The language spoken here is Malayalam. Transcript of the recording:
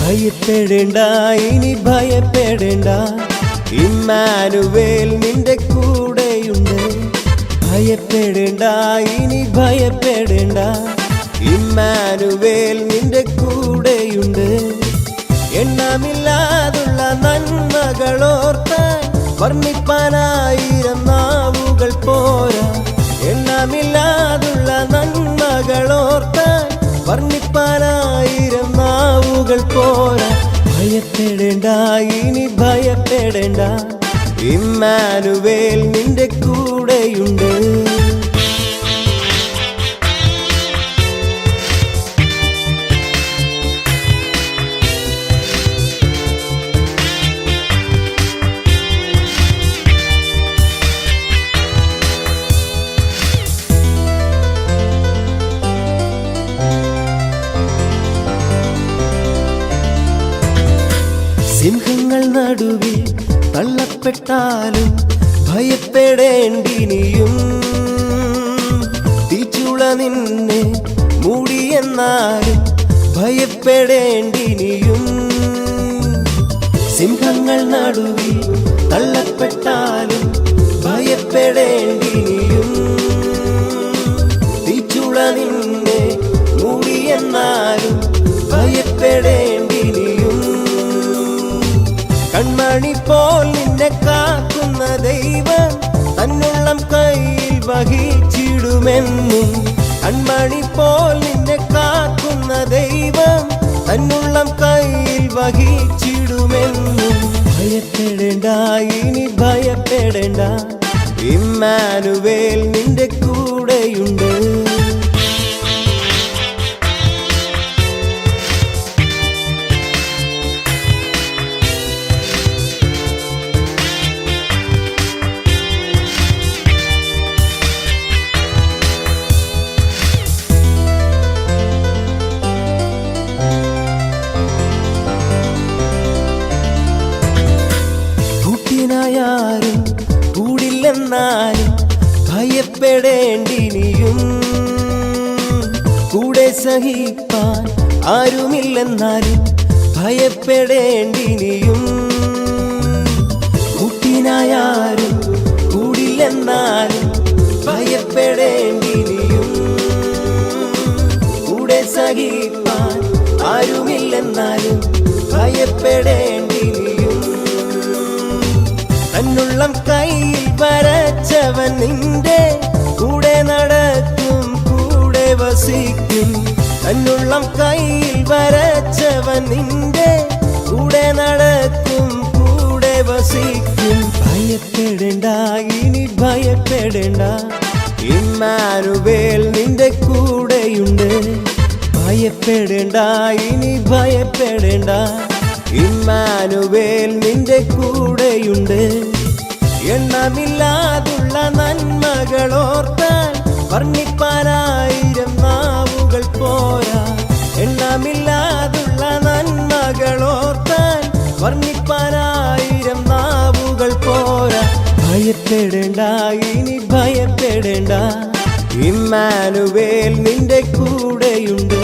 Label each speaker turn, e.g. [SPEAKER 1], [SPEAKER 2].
[SPEAKER 1] ഭയപ്പെടേണ്ട, ഇനി ഭയപ്പെടേണ്ട, ഇമ്മാനുവേൽ നിന്റെ കൂടെയുണ്ട്. ഭയപ്പെടേണ്ട, ഇനി ഭയപ്പെടേണ്ട, ഇമ്മാനുവേൽ നിന്റെ കൂടെയുണ്ട്. എണ്ണമില്ലാതുള്ള നന്മകളോർത്താൻ വർണ്ണിപ്പാനായിരം നാവുകൾ പോരാ. എണ്ണമില്ലാതുള്ള നന്മകളോർത്താൻ വർണ്ണിപ്പാനായിരം നാവുകൾ പോരാ. ഭയപ്പെടേണ്ട, ഇനി ഭയപ്പെടേണ്ട, ഇമ്മാനുവേൽ നിന്റെ കൂടെയുണ്ട്. സിംഹങ്ങൾ നടുവിൽ തള്ളപ്പെട്ടാലും ഭയപ്പെടേണ്ടിനിയും. തീച്ചുള നിന്നെ മൂടിയെന്നാലും ഭയപ്പെടേണ്ടിനിയും. സിംഹങ്ങൾ നടുവിൽ തള്ളപ്പെട്ടാലും ഭയപ്പെടേണ്ടിനിയും. തീച്ചുള നിന്നെ മൂടിയെന്നാലും ഭയപ്പെടേണ്ടിനിയും. കൺമണി പോൽ നിന്നെ കാക്കുന്ന ദൈവം തന്നുള്ളം കയ്യിൽ വഹിച്ചിടുമെന്നും. കൺമണി പോൽ നിന്നെ കാക്കുന്ന ദൈവം തന്നുള്ളം കയ്യിൽ വഹിച്ചിടുമെന്നും. ഭയപ്പെടേണ്ട, ഇനി ഭയപ്പെടേണ്ട, ഇമ്മാനുവേൽ നിന്റെ കൂടെയുണ്ട്. ാരും കൂടില്ലെന്നാലും ഭയപ്പെടേണ്ടിനിയും. കൂടെ സഹിപ്പാൻ ആരുമില്ലെന്നാലും ഭയപ്പെടേണ്ടിനിയും. കൂട്ടിനായാരും കൂടില്ലെന്നാലും ഭയപ്പെടേണ്ടിനിയും. കൂടെ സഹിപ്പാൻ ആരുമില്ലെന്നാലും ഭയപ്പെടേണ്ടിനിയും. തന്നുള്ളം കയ്യിൽ വരച്ചവൻ നിന്റെ കൂടെ നടക്കും, കൂടെ വസിക്കും. തന്നുള്ളം കയ്യിൽ വരച്ചവൻ നിന്റെ കൂടെ നടക്കും, കൂടെ വസിക്കും. ഭയപ്പെടേണ്ട, ഇനി ഭയപ്പെടേണ്ട, ഇമ്മാനുവേൽ നിന്റെ കൂടെയുണ്ട്. ഭയപ്പെടേണ്ട, ഇനി ഭയപ്പെടേണ്ട, ഇമ്മാനുവേൽ നിന്റെ കൂടെയുണ്ട്. എണ്ണമില്ലാതുള്ള നന്മകളോർത്താൻ വർണ്ണിപ്പാനായിരം നാവുകൾ പോരാ. എണ്ണമില്ലാതുള്ള നന്മകളോർത്താൻ വർണ്ണിപ്പാനായിരം നാവുകൾ പോരാ. ഭയപ്പെടേണ്ട, ഇനി ഭയപ്പെടേണ്ട, ഇമ്മാനുവേൽ നിന്റെ കൂടെയുണ്ട്.